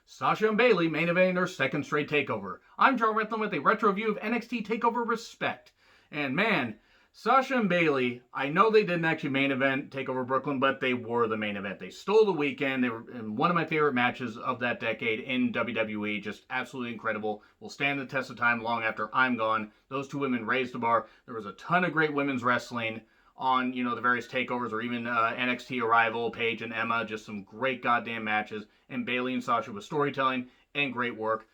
Sasha and Bayley main eventing their second straight takeover. I'm Joe Rethlin with a retro review of NXT Takeover Respect. And man, Sasha and Bayley, I know they didn't actually main event Takeover Brooklyn, but they were the main event. They stole the weekend. They were in one of my favorite matches of that decade in WWE. Just absolutely incredible. Will stand the test of time long after I'm gone. Those two women raised the bar. There was a ton of great women's wrestling on, the various takeovers, or even NXT Arrival, Paige and Emma, just some great goddamn matches. And Bayley and Sasha with storytelling and great work,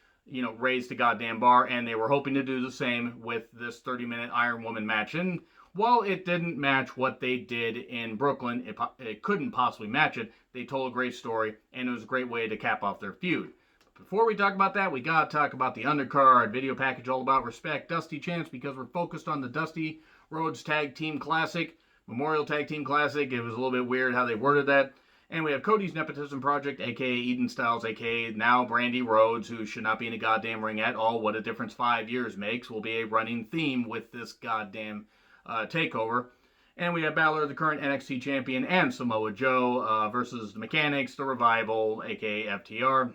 raised the goddamn bar, and they were hoping to do the same with this 30-minute Iron Woman match. And while it didn't match what they did in Brooklyn, it couldn't possibly match it. They told a great story, and it was a great way to cap off their feud. But before we talk about that, we gotta talk about the Undercard video package all about respect, Dusty Chance, because we're focused on the Dusty Rhodes Tag Team Classic, Memorial Tag Team Classic. It was a little bit weird how they worded that. And we have Cody's Nepotism Project, a.k.a. Eden Styles, a.k.a. now Brandy Rhodes, who should not be in a goddamn ring at all. What a difference 5 years makes will be a running theme with this goddamn takeover. And we have Balor, the current NXT champion, and Samoa Joe versus the Mechanics, the Revival, a.k.a. FTR.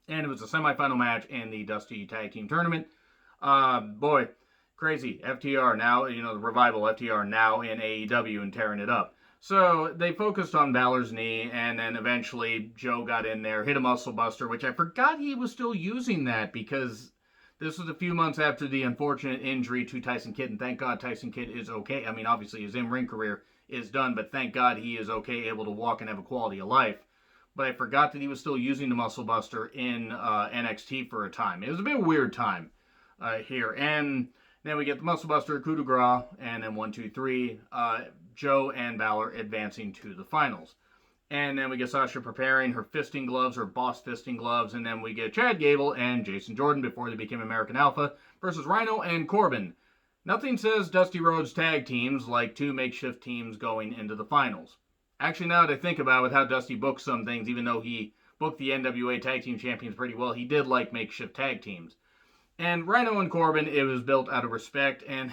And it was a semifinal match in the Dusty Tag Team Tournament. Boy, crazy. FTR now, the Revival, FTR now in AEW and tearing it up. So they focused on Balor's knee, and then eventually Joe got in there, hit a muscle buster, which I forgot he was still using that, because this was a few months after the unfortunate injury to Tyson Kidd, and thank God Tyson Kidd is okay. I mean, obviously his in-ring career is done, but thank God he is okay, able to walk and have a quality of life. But I forgot that he was still using the muscle buster in NXT for a time. It was a bit of a weird time here. And then we get the muscle buster, coup de grace, and then 1, 2, 3, Joe and Balor advancing to the finals. And then we get Sasha preparing her fisting gloves, her boss fisting gloves, and then we get Chad Gable and Jason Jordan before they became American Alpha versus Rhino and Corbin. Nothing says Dusty Rhodes tag teams like two makeshift teams going into the finals. Actually, now that I think about it, with how Dusty booked some things, even though he booked the NWA Tag Team Champions pretty well, he did like makeshift tag teams. And Rhino and Corbin, it was built out of respect, and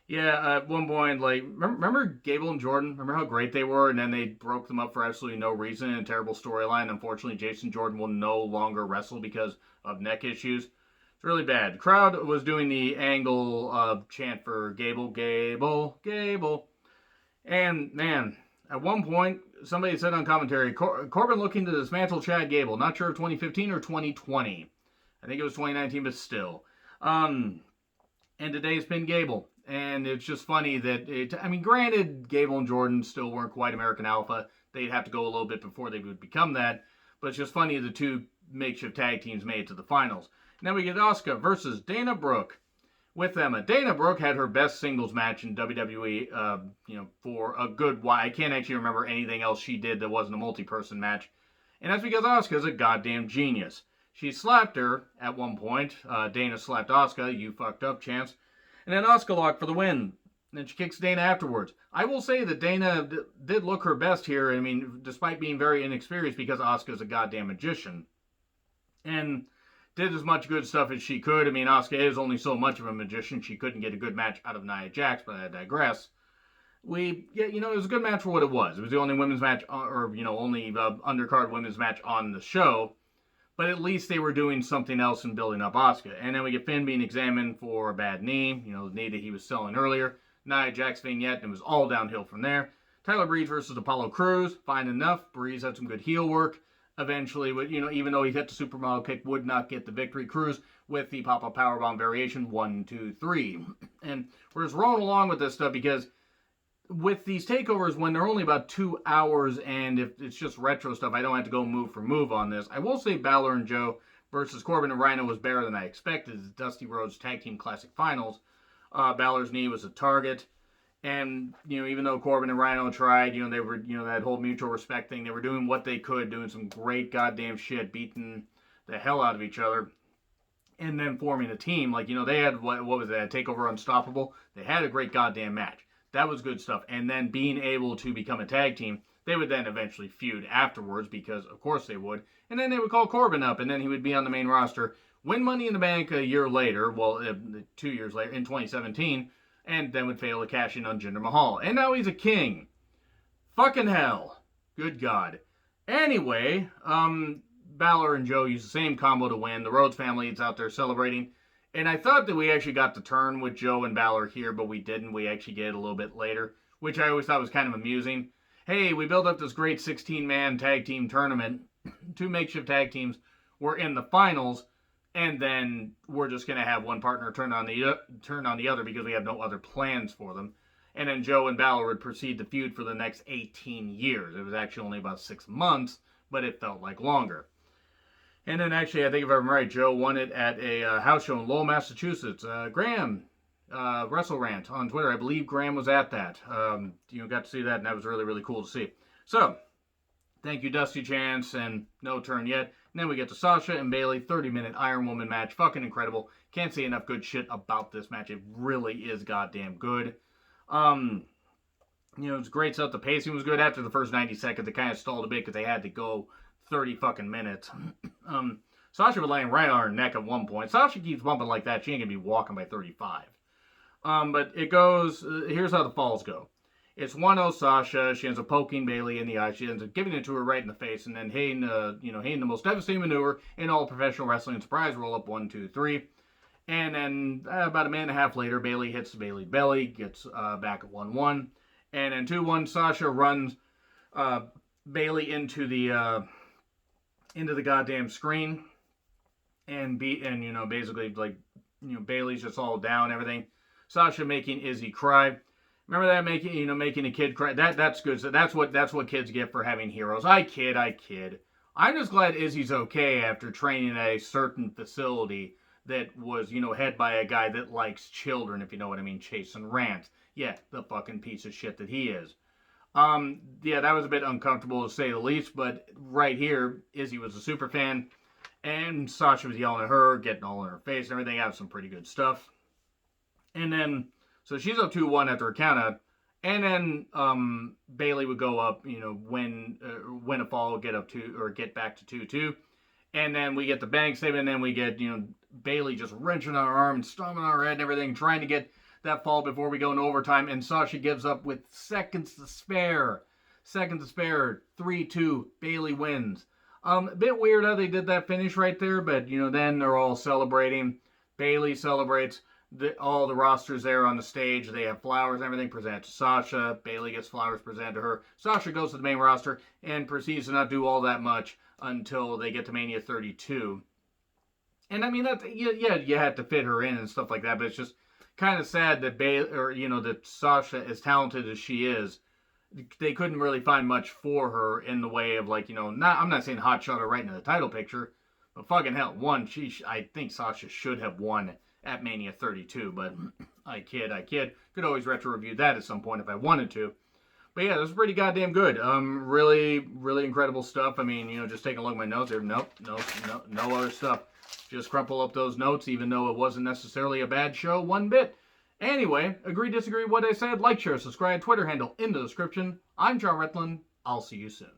yeah, at one point, remember Gable and Jordan? Remember how great they were, and then they broke them up for absolutely no reason in a terrible storyline. Unfortunately, Jason Jordan will no longer wrestle because of neck issues. It's really bad. The crowd was doing the angle chant for Gable, Gable, Gable. And, man, at one point, somebody said on commentary, Corbin looking to dismantle Chad Gable. Not sure if 2015 or 2020. I think it was 2019, but still. And today it's been Gable. And it's just funny that, granted, Gable and Jordan still weren't quite American Alpha. They'd have to go a little bit before they would become that. But it's just funny the two makeshift tag teams made it to the finals. And then we get Asuka versus Dana Brooke with Emma. Dana Brooke had her best singles match in WWE, for a good while. I can't actually remember anything else she did that wasn't a multi-person match. And that's because Asuka's a goddamn genius. She slapped her at one point. Dana slapped Asuka. You fucked up, Chance. And then Asuka locked for the win. And then she kicks Dana afterwards. I will say that Dana did look her best here. Despite being very inexperienced, because Asuka's a goddamn magician. And did as much good stuff as she could. Asuka is only so much of a magician. She couldn't get a good match out of Nia Jax, but I digress. It was a good match for what it was. It was the only women's match, only undercard women's match on the show. But at least they were doing something else and building up Asuka. And then we get Finn being examined for a bad knee, the knee that he was selling earlier. Nia Jax vignette, and it was all downhill from there. Tyler Breeze versus Apollo Crews, fine enough. Breeze had some good heel work. Eventually, even though he hit the supermodel kick, would not get the victory. Crews with the pop-up powerbomb variation, 1, 2, 3. And we're just rolling along with this stuff because with these takeovers, when they're only about 2 hours, and if it's just retro stuff, I don't have to go move for move on this. I will say Balor and Joe versus Corbin and Rhino was better than I expected. The Dusty Rhodes Tag Team Classic Finals. Balor's knee was a target. And, even though Corbin and Rhino tried, they were, that whole mutual respect thing, they were doing what they could, doing some great goddamn shit, beating the hell out of each other, and then forming a team. They had, what was that, Takeover Unstoppable? They had a great goddamn match. That was good stuff. And then being able to become a tag team, they would then eventually feud afterwards, because of course they would. And then they would call Corbin up, and then he would be on the main roster, win Money in the Bank a year later, 2 years later, in 2017, and then would fail to cash in on Jinder Mahal. And now he's a king. Fucking hell. Good God. Anyway, Balor and Joe use the same combo to win. The Rhodes family is out there celebrating. And I thought that we actually got the turn with Joe and Balor here, but we didn't. We actually get it a little bit later, which I always thought was kind of amusing. Hey, we built up this great 16-man tag team tournament. 2 makeshift tag teams were in the finals, and then we're just going to have one partner turn on the other because we have no other plans for them. And then Joe and Balor would proceed to feud for the next 18 years. It was actually only about 6 months, but it felt like longer. And then actually, I think if I'm right, Joe won it at a house show in Lowell, Massachusetts. Graham, Wrestle Rant on Twitter, I believe Graham was at that. Got to see that, and that was really, really cool to see. So, thank you, Dusty Chance, and no turn yet. And then we get to Sasha and Bayley, 30-minute Iron Woman match. Fucking incredible. Can't say enough good shit about this match. It really is goddamn good. It's great stuff. The pacing was good. After the first 90 seconds, it kind of stalled a bit because they had to go 30 fucking minutes. Sasha was laying right on her neck at one point. Sasha keeps bumping like that. She ain't gonna be walking by 35. But it goes, here's how the falls go. It's 1-0 Sasha. She ends up poking Bayley in the eye. She ends up giving it to her right in the face, and then hitting the most devastating maneuver in all professional wrestling. Surprise roll up 1, 2, 3. And then about a minute and a half later, Bayley hits Bayley belly, gets back at 1-1. And then 2-1, Sasha runs Bayley into the goddamn screen, and basically Bayley's just all down, everything. Sasha making Izzy cry. Remember that, making a kid cry? That's good. So that's what kids get for having heroes. I kid. I'm just glad Izzy's okay after training at a certain facility that was, head by a guy that likes children, if you know what I mean, Chasing Rant. Yeah, the fucking piece of shit that he is. That was a bit uncomfortable to say the least, but right here, Izzy was a super fan, and Sasha was yelling at her, getting all in her face and everything. Have some pretty good stuff. And then, so she's up 2-1 after a countout, and then Bayley would go up, win a fall, get back to 2-2. And then we get the bang save, and then we get, Bayley just wrenching on her arm and stomping on her head and everything, trying to get that fall before we go into overtime, and Sasha gives up with seconds to spare. 3-2, Bayley wins. A bit weird how they did that finish right there, but, then they're all celebrating. Bayley celebrates. All the rosters there on the stage. They have flowers and everything presented to Sasha. Bayley gets flowers presented to her. Sasha goes to the main roster and proceeds to not do all that much until they get to Mania 32. And I mean, you had to fit her in and stuff like that, but it's just kind of sad that that Sasha, as talented as she is, they couldn't really find much for her in the way of I'm not saying hotshot her right into the title picture, but fucking hell, I think Sasha should have won at Mania 32, but I kid. Could always retro review that at some point if I wanted to. But yeah, this is pretty goddamn good. Really, really incredible stuff. I mean, just taking a look at my notes there. No other stuff. Just crumple up those notes, even though it wasn't necessarily a bad show one bit. Anyway, agree, disagree with what I said? Like, share, subscribe, Twitter handle in the description. I'm John Rethlin. I'll see you soon.